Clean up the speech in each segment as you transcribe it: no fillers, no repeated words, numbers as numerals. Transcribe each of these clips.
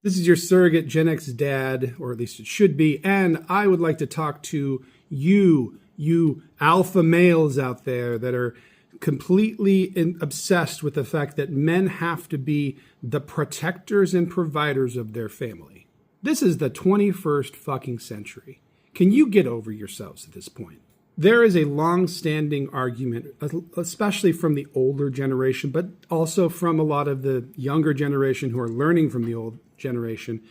This is your surrogate Gen X dad, or at least it should be, and I would like to talk to you alpha males out there that are completely obsessed with the fact that men have to be the protectors and providers of their family. This is the 21st fucking century. Can you get over yourselves at this point? There is a long-standing argument, especially from the older generation, but also from a lot of the younger generation who are learning from the old generation,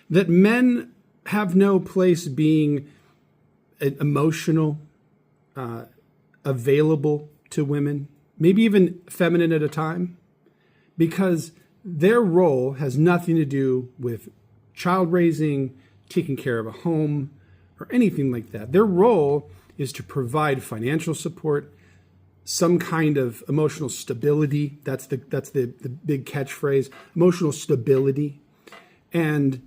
that men have no place being emotional, available to women, maybe even feminine at a time, because their role has nothing to do with child raising, taking care of a home, or anything like that. Their role is to provide financial support, some kind of emotional stability. That's the big catchphrase, emotional stability, and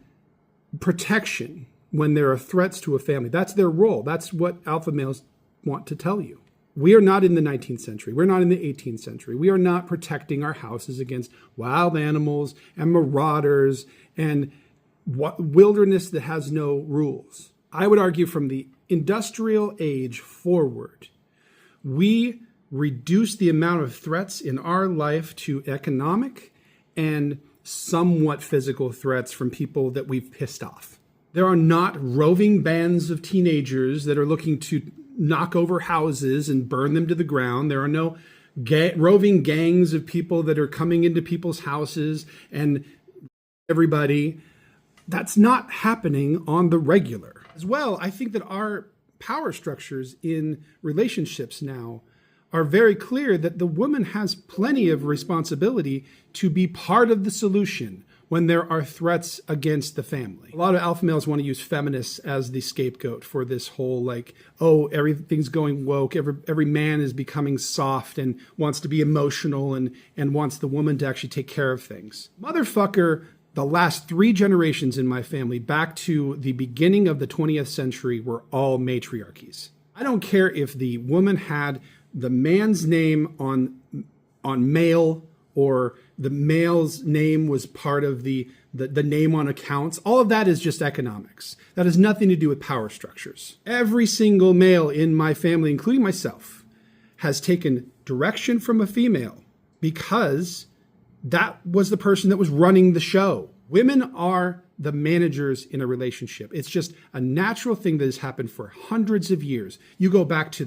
protection when there are threats to a family. That's their role. That's what alpha males want to tell you. We are not in the 19th century. We're not in the 18th century. We are not protecting our houses against wild animals and marauders and wilderness that has no rules. I would argue from the industrial age forward, we reduce the amount of threats in our life to economic and somewhat physical threats from people that we've pissed off. There are not roving bands of teenagers that are looking to knock over houses and burn them to the ground. There are no roving gangs of people that are coming into people's houses and everybody. That's not happening on the regular. As well, I think that our power structures in relationships now are very clear that the woman has plenty of responsibility to be part of the solution when there are threats against the family. A lot of alpha males want to use feminists as the scapegoat for this whole everything's going woke, every man is becoming soft and wants to be emotional and wants the woman to actually take care of things. Motherfucker, the last 3 generations in my family, back to the beginning of the 20th century, were all matriarchies. I don't care if the woman had the man's name on mail, or the male's name was part of the name on accounts. All of that is just economics. That has nothing to do with power structures. Every single male in my family, including myself, has taken direction from a female because that was the person that was running the show. Women are the managers in a relationship. It's just a natural thing that has happened for hundreds of years. You go back to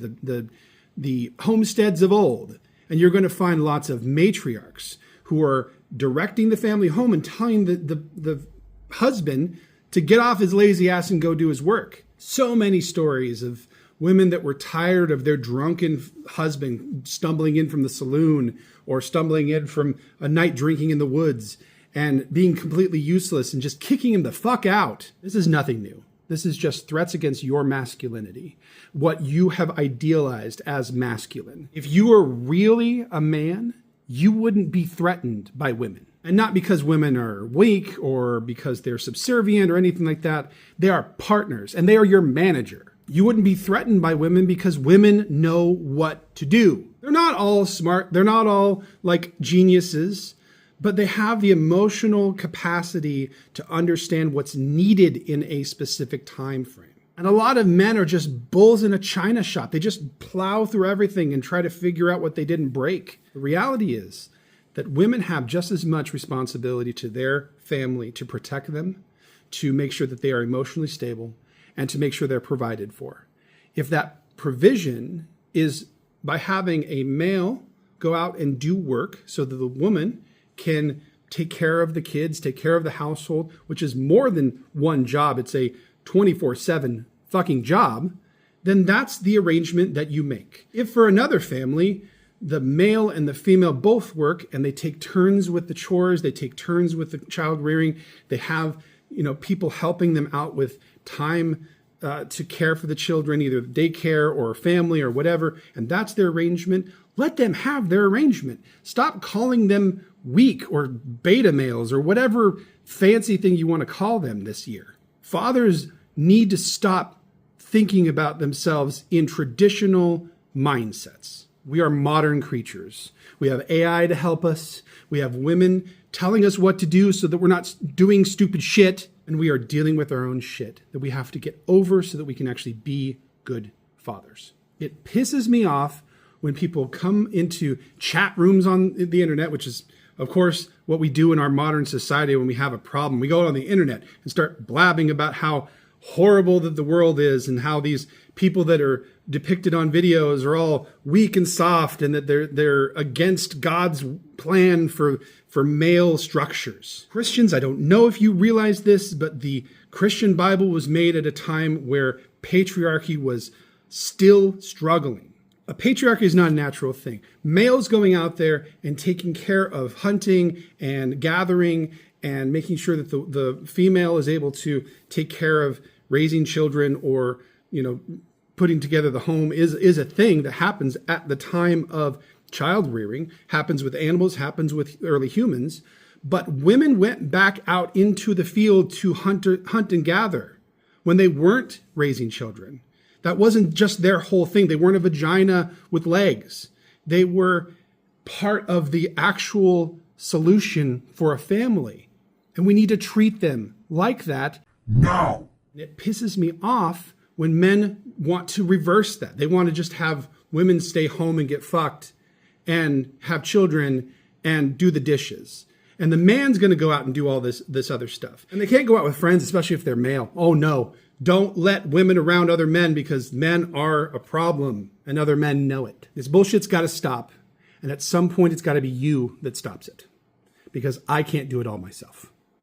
the homesteads of old, and you're going to find lots of matriarchs who are directing the family home and telling the husband to get off his lazy ass and go do his work. So many stories of women that were tired of their drunken husband stumbling in from the saloon or stumbling in from a night drinking in the woods and being completely useless and just kicking him the fuck out. This is nothing new. This is just threats against your masculinity, what you have idealized as masculine. If you were really a man, you wouldn't be threatened by women. And not because women are weak or because they're subservient or anything like that. They are partners and they are your manager. You wouldn't be threatened by women because women know what to do. They're not all smart. They're not all like geniuses, but they have the emotional capacity to understand what's needed in a specific time frame. And a lot of men are just bulls in a china shop. They just plow through everything and try to figure out what they didn't break. The reality is that women have just as much responsibility to their family to protect them, to make sure that they are emotionally stable, and to make sure they're provided for. If that provision is by having a male go out and do work so that the woman can take care of the kids, take care of the household, which is more than one job, it's a 24/7 fucking job, then that's the arrangement that you make. If for another family, the male and the female both work and they take turns with the chores, they take turns with the child rearing, they have people helping them out with time to care for the children, either daycare or family or whatever, and that's their arrangement, let them have their arrangement. Stop calling them weak or beta males or whatever fancy thing you want to call them this year. Fathers need to stop thinking about themselves in traditional mindsets. We are modern creatures. We have AI to help us. We have women telling us what to do so that we're not doing stupid shit, and we are dealing with our own shit that we have to get over so that we can actually be good fathers. It pisses me off when people come into chat rooms on the internet, which is, of course, what we do in our modern society when we have a problem. We go out on the internet and start blabbing about how horrible that the world is and how these people that are depicted on videos are all weak and soft and that they're against God's plan for male structures. Christians, I don't know if you realize this, but the Christian Bible was made at a time where patriarchy was still struggling. A patriarchy is not a natural thing. Males going out there and taking care of hunting and gathering and making sure that the female is able to take care of raising children or, putting together the home is a thing that happens at the time of child rearing, happens with animals, happens with early humans. But women went back out into the field to hunt and gather when they weren't raising children. That wasn't just their whole thing. They weren't a vagina with legs. They were part of the actual solution for a family. And we need to treat them like that. No. It pisses me off when men want to reverse that. They want to just have women stay home and get fucked and have children and do the dishes. And the man's going to go out and do all this other stuff. And they can't go out with friends, especially if they're male. Oh no, don't let women around other men because men are a problem and other men know it. This bullshit's got to stop. And at some point, it's got to be you that stops it because I can't do it all myself.